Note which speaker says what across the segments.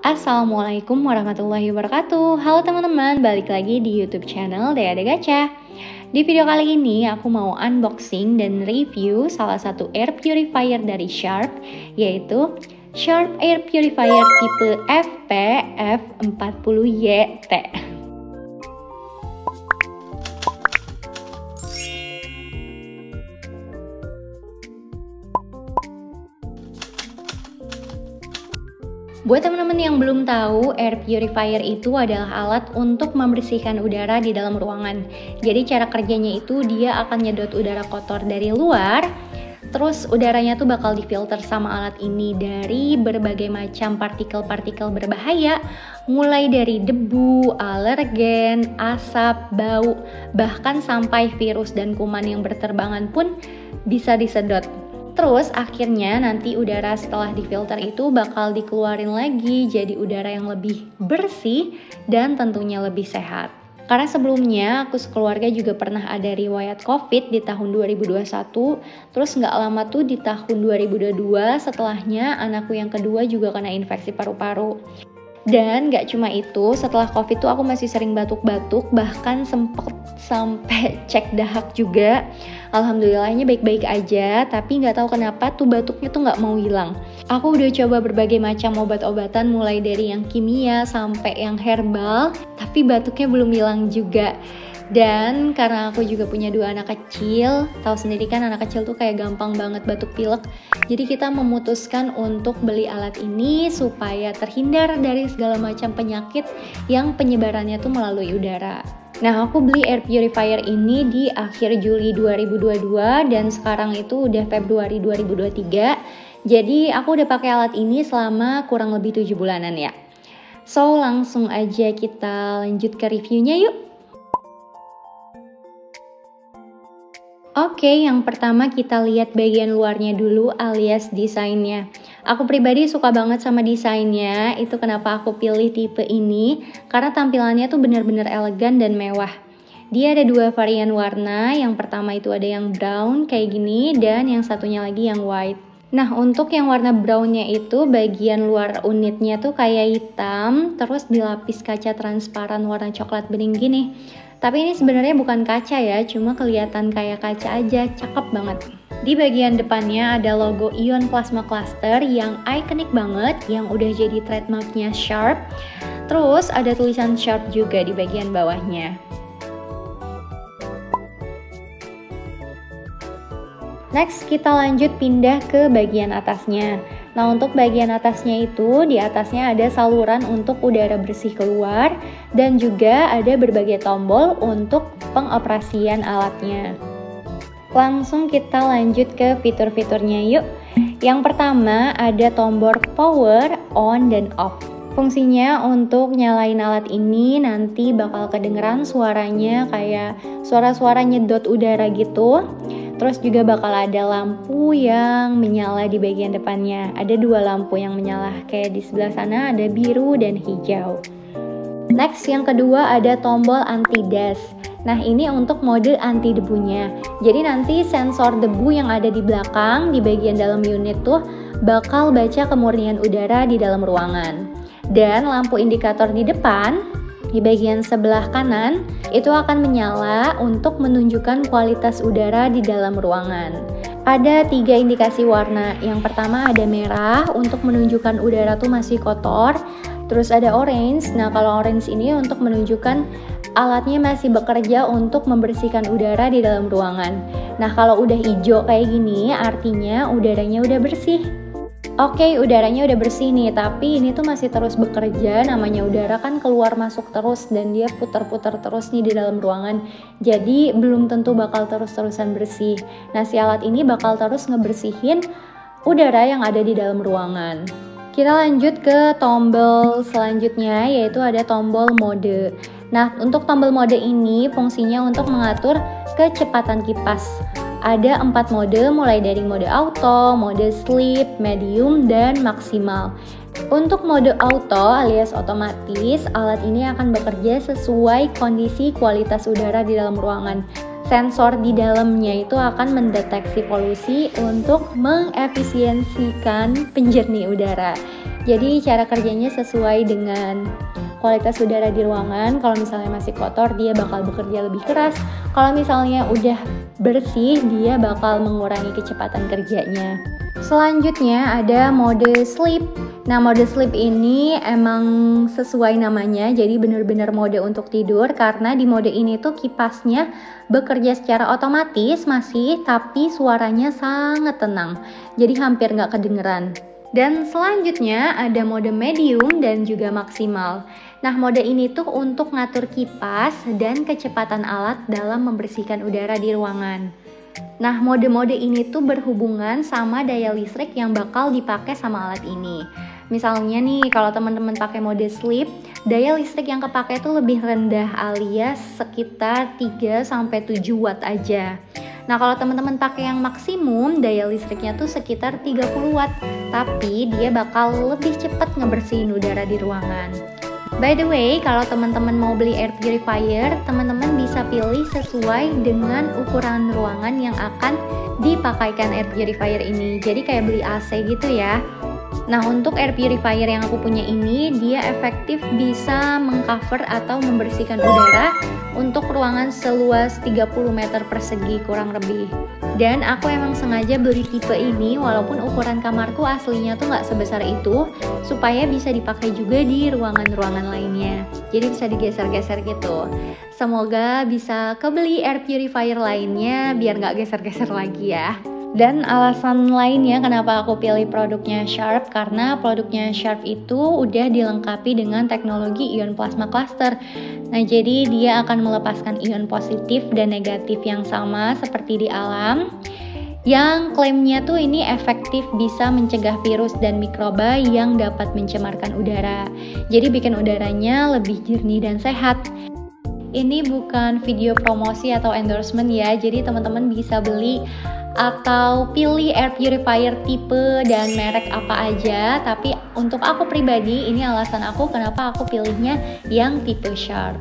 Speaker 1: Assalamualaikum warahmatullahi wabarakatuh. Halo teman-teman, balik lagi di YouTube channel Dea Gacha. Di video kali ini aku mau unboxing dan review salah satu air purifier dari Sharp, yaitu Sharp Air Purifier tipe FP-F40YT. Buat teman-teman yang belum tahu, air purifier itu adalah alat untuk membersihkan udara di dalam ruangan. Jadi cara kerjanya itu dia akan nyedot udara kotor dari luar, terus udaranya tuh bakal difilter sama alat ini dari berbagai macam partikel-partikel berbahaya, mulai dari debu, alergen, asap, bau, bahkan sampai virus dan kuman yang berterbangan pun bisa disedot. Terus akhirnya nanti udara setelah difilter itu bakal dikeluarin lagi jadi udara yang lebih bersih dan tentunya lebih sehat. Karena sebelumnya aku sekeluarga juga pernah ada riwayat COVID di tahun 2021, terus nggak lama tuh di tahun 2022 setelahnya anakku yang kedua juga kena infeksi paru-paru. Dan gak cuma itu, setelah COVID tuh aku masih sering batuk-batuk, bahkan sempet sampai cek dahak juga. Alhamdulillahnya baik-baik aja, tapi gak tahu kenapa tuh batuknya tuh gak mau hilang. Aku udah coba berbagai macam obat-obatan, mulai dari yang kimia sampai yang herbal, tapi batuknya belum hilang juga. Dan karena aku juga punya 2 anak kecil, tahu sendiri kan anak kecil tuh kayak gampang banget batuk pilek. Jadi kita memutuskan untuk beli alat ini supaya terhindar dari segala macam penyakit yang penyebarannya tuh melalui udara. Nah, aku beli air purifier ini di akhir Juli 2022 dan sekarang itu udah Februari 2023. Jadi aku udah pakai alat ini selama kurang lebih 7 bulanan ya. So, langsung aja kita lanjut ke reviewnya yuk. Oke, yang pertama kita lihat bagian luarnya dulu alias desainnya. Aku pribadi suka banget sama desainnya, itu kenapa aku pilih tipe ini, karena tampilannya tuh benar-benar elegan dan mewah. Dia ada 2 varian warna, yang pertama itu ada yang brown kayak gini, dan yang satunya lagi yang white. Nah, untuk yang warna brownnya itu bagian luar unitnya tuh kayak hitam, terus dilapis kaca transparan warna coklat bening gini. Tapi ini sebenarnya bukan kaca ya, cuma kelihatan kayak kaca aja, cakep banget. Di bagian depannya ada logo Ion Plasma Cluster yang ikonik banget, yang udah jadi trademarknya Sharp. Terus ada tulisan Sharp juga di bagian bawahnya. Next, kita lanjut pindah ke bagian atasnya. Nah, untuk bagian atasnya itu, di atasnya ada saluran untuk udara bersih keluar dan juga ada berbagai tombol untuk pengoperasian alatnya. Langsung kita lanjut ke fitur-fiturnya yuk. Yang pertama ada tombol power, on, dan off. Fungsinya untuk nyalain alat ini nanti bakal kedengeran suaranya kayak suara-suara nyedot udara gitu. Terus juga bakal ada lampu yang menyala di bagian depannya. Ada 2 lampu yang menyala, kayak di sebelah sana ada biru dan hijau. Next, yang kedua ada tombol anti dust. Nah, ini untuk mode anti debunya. Jadi nanti sensor debu yang ada di belakang, di bagian dalam unit tuh bakal baca kemurnian udara di dalam ruangan. Dan lampu indikator di depan, di bagian sebelah kanan, itu akan menyala untuk menunjukkan kualitas udara di dalam ruangan. Ada 3 indikasi warna. Yang pertama ada merah untuk menunjukkan udara tuh masih kotor. Terus ada orange. Nah, kalau orange ini untuk menunjukkan alatnya masih bekerja untuk membersihkan udara di dalam ruangan. Nah, kalau udah hijau kayak gini, artinya udaranya udah bersih. Oke, udaranya udah bersih nih, tapi ini tuh masih terus bekerja. Namanya udara kan keluar masuk terus dan dia putar-putar terus nih di dalam ruangan. Jadi belum tentu bakal terus-terusan bersih. Nah, si alat ini bakal terus ngebersihin udara yang ada di dalam ruangan. Kita lanjut ke tombol selanjutnya, yaitu ada tombol mode. Nah, untuk tombol mode ini fungsinya untuk mengatur kecepatan kipas. Ada 4 mode, mulai dari mode auto, mode sleep, medium, dan maksimal. Untuk mode auto alias otomatis, alat ini akan bekerja sesuai kondisi kualitas udara di dalam ruangan. Sensor di dalamnya itu akan mendeteksi polusi untuk mengefisiensikan penjernih udara. Jadi cara kerjanya sesuai dengan kualitas udara di ruangan. Kalau misalnya masih kotor, dia bakal bekerja lebih keras. Kalau misalnya udah bersih, dia bakal mengurangi kecepatan kerjanya. Selanjutnya ada mode sleep. Nah, mode sleep ini emang sesuai namanya, jadi benar-benar mode untuk tidur, karena di mode ini tuh kipasnya bekerja secara otomatis masih, tapi suaranya sangat tenang, jadi hampir nggak kedengeran. Dan selanjutnya ada mode medium dan juga maksimal. Nah, mode ini tuh untuk ngatur kipas dan kecepatan alat dalam membersihkan udara di ruangan. Nah, mode-mode ini tuh berhubungan sama daya listrik yang bakal dipakai sama alat ini. Misalnya nih, kalau teman-teman pakai mode sleep, daya listrik yang kepake tuh lebih rendah alias sekitar 3-7 watt aja. Nah, kalau teman-teman pakai yang maksimum, daya listriknya tuh sekitar 30 watt, tapi dia bakal lebih cepat ngebersihin udara di ruangan. By the way, kalau teman-teman mau beli air purifier, teman-teman bisa pilih sesuai dengan ukuran ruangan yang akan dipakaikan air purifier ini. Jadi kayak beli AC gitu ya. Nah, untuk air purifier yang aku punya ini, dia efektif bisa mengcover atau membersihkan udara untuk ruangan seluas 30 meter persegi kurang lebih. Dan aku emang sengaja beli tipe ini walaupun ukuran kamarku aslinya tuh nggak sebesar itu, supaya bisa dipakai juga di ruangan-ruangan lainnya. Jadi bisa digeser-geser gitu. Semoga bisa kebeli air purifier lainnya biar nggak geser-geser lagi ya. Dan alasan lainnya kenapa aku pilih produknya Sharp, karena produknya Sharp itu udah dilengkapi dengan teknologi ion plasma cluster. Nah, jadi dia akan melepaskan ion positif dan negatif yang sama seperti di alam, yang klaimnya tuh ini efektif bisa mencegah virus dan mikroba yang dapat mencemarkan udara. Jadi bikin udaranya lebih jernih dan sehat. Ini bukan video promosi atau endorsement ya, jadi teman-teman bisa beli atau pilih air purifier tipe dan merek apa aja, tapi untuk aku pribadi ini alasan aku kenapa aku pilihnya yang tipe Sharp.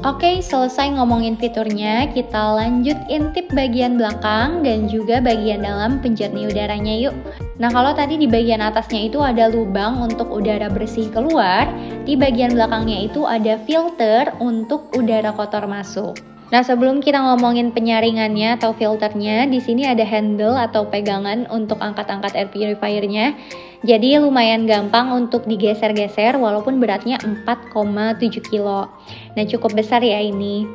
Speaker 1: Oke, selesai ngomongin fiturnya, kita lanjut intip bagian belakang dan juga bagian dalam penjernih udaranya yuk. Nah, kalau tadi di bagian atasnya itu ada lubang untuk udara bersih keluar, di bagian belakangnya itu ada filter untuk udara kotor masuk. Nah, sebelum kita ngomongin penyaringannya atau filternya, di sini ada handle atau pegangan untuk angkat-angkat air purifiernya. Jadi lumayan gampang untuk digeser-geser walaupun beratnya 4,7 kilo. Nah, cukup besar ya ini.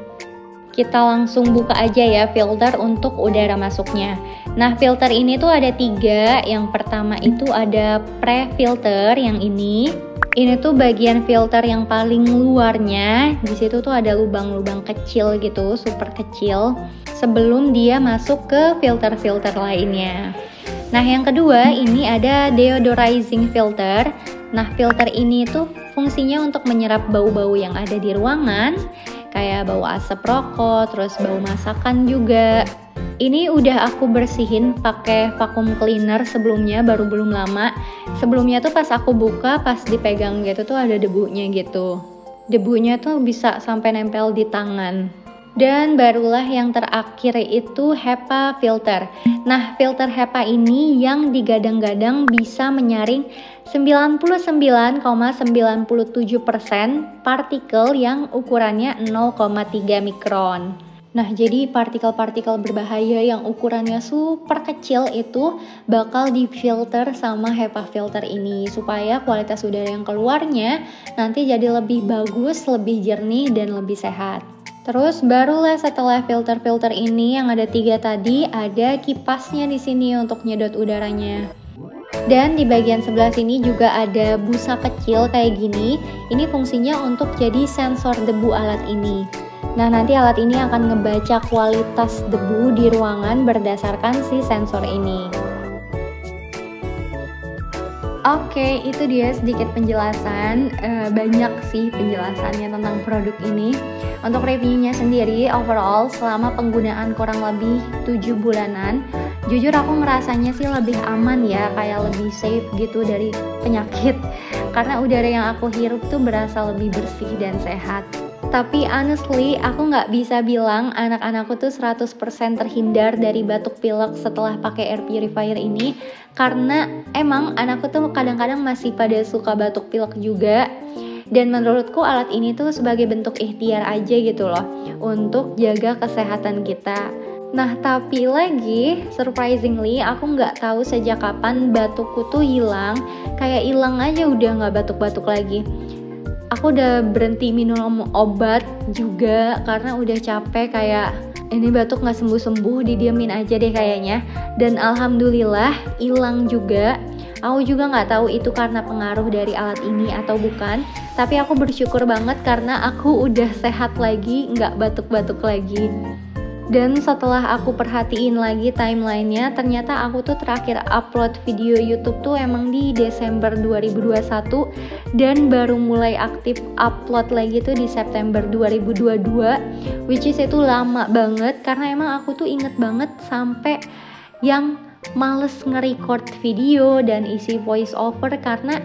Speaker 1: Kita langsung buka aja ya filter untuk udara masuknya. Nah, filter ini tuh ada 3. Yang pertama itu ada pre-filter yang ini. Ini tuh bagian filter yang paling luarnya. Di situ tuh ada lubang-lubang kecil gitu, super kecil, sebelum dia masuk ke filter-filter lainnya. Nah, yang kedua ini ada deodorizing filter. Nah, filter ini tuh fungsinya untuk menyerap bau-bau yang ada di ruangan, kayak bau asap rokok, terus bau masakan juga. Ini udah aku bersihin pakai vacuum cleaner sebelumnya, baru belum lama. Sebelumnya tuh pas aku buka, pas dipegang gitu tuh ada debunya gitu. Debunya tuh bisa sampai nempel di tangan. Dan barulah yang terakhir itu HEPA filter. Nah, filter HEPA ini yang digadang-gadang bisa menyaring 99,97% partikel yang ukurannya 0,3 mikron. Nah, jadi partikel-partikel berbahaya yang ukurannya super kecil itu bakal difilter sama HEPA filter ini supaya kualitas udara yang keluarnya nanti jadi lebih bagus, lebih jernih, dan lebih sehat. Terus barulah setelah filter-filter ini yang ada 3 tadi, ada kipasnya di sini untuk nyedot udaranya. Dan di bagian sebelah sini juga ada busa kecil kayak gini. Ini fungsinya untuk jadi sensor debu alat ini. Nah, nanti alat ini akan ngebaca kualitas debu di ruangan berdasarkan si sensor ini. Oke, itu dia sedikit penjelasan. Banyak sih penjelasannya tentang produk ini. Untuk reviewnya sendiri, overall selama penggunaan kurang lebih 7 bulanan, jujur aku ngerasanya sih lebih aman ya, kayak lebih safe gitu dari penyakit. Karena udara yang aku hirup tuh berasa lebih bersih dan sehat. Tapi honestly, aku nggak bisa bilang anak-anakku tuh 100% terhindar dari batuk pilek setelah pakai air purifier ini. Karena emang anakku tuh kadang-kadang masih pada suka batuk pilek juga. Dan menurutku alat ini tuh sebagai bentuk ikhtiar aja gitu loh, untuk jaga kesehatan kita. Nah tapi lagi, surprisingly aku nggak tahu sejak kapan batukku tuh hilang. Kayak hilang aja udah nggak batuk-batuk lagi. Aku udah berhenti minum obat juga karena udah capek, kayak ini batuk gak sembuh-sembuh, didiamin aja deh kayaknya. Dan alhamdulillah hilang juga. Aku juga gak tahu itu karena pengaruh dari alat ini atau bukan. Tapi aku bersyukur banget karena aku udah sehat lagi, gak batuk-batuk lagi. Dan setelah aku perhatiin lagi timelinenya, ternyata aku tuh terakhir upload video YouTube tuh emang di Desember 2021 dan baru mulai aktif upload lagi tuh di September 2022, which is itu lama banget karena emang aku tuh inget banget sampai yang males nge-record video dan isi voice over karena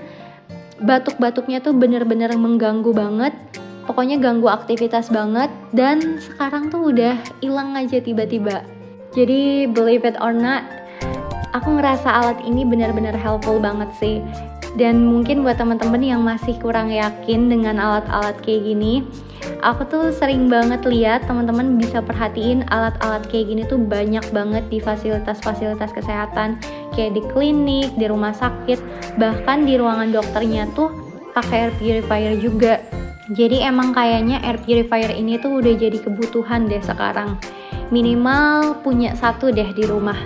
Speaker 1: batuk-batuknya tuh bener-bener mengganggu banget. Pokoknya ganggu aktivitas banget, dan sekarang tuh udah hilang aja tiba-tiba. Jadi believe it or not, aku ngerasa alat ini benar-benar helpful banget sih. Dan mungkin buat teman-teman yang masih kurang yakin dengan alat-alat kayak gini, aku tuh sering banget lihat teman-teman bisa perhatiin alat-alat kayak gini tuh banyak banget di fasilitas-fasilitas kesehatan, kayak di klinik, di rumah sakit, bahkan di ruangan dokternya tuh pakai air purifier juga. Jadi emang kayaknya air purifier ini tuh udah jadi kebutuhan deh sekarang. Minimal punya satu deh di rumah.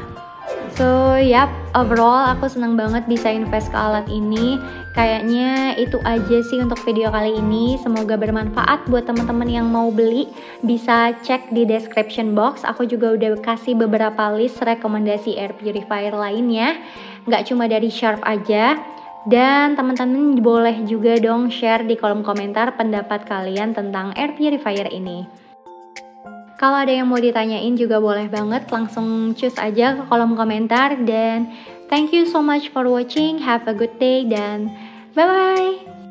Speaker 1: So yap, overall aku seneng banget bisa invest ke alat ini. Kayaknya itu aja sih untuk video kali ini. Semoga bermanfaat buat teman-teman yang mau beli. Bisa cek di description box. Aku juga udah kasih beberapa list rekomendasi air purifier lainnya. Nggak cuma dari Sharp aja. Dan teman-teman boleh juga dong share di kolom komentar pendapat kalian tentang air purifier ini. Kalau ada yang mau ditanyain juga boleh banget, langsung choose aja ke kolom komentar. Dan thank you so much for watching, have a good day, dan bye-bye!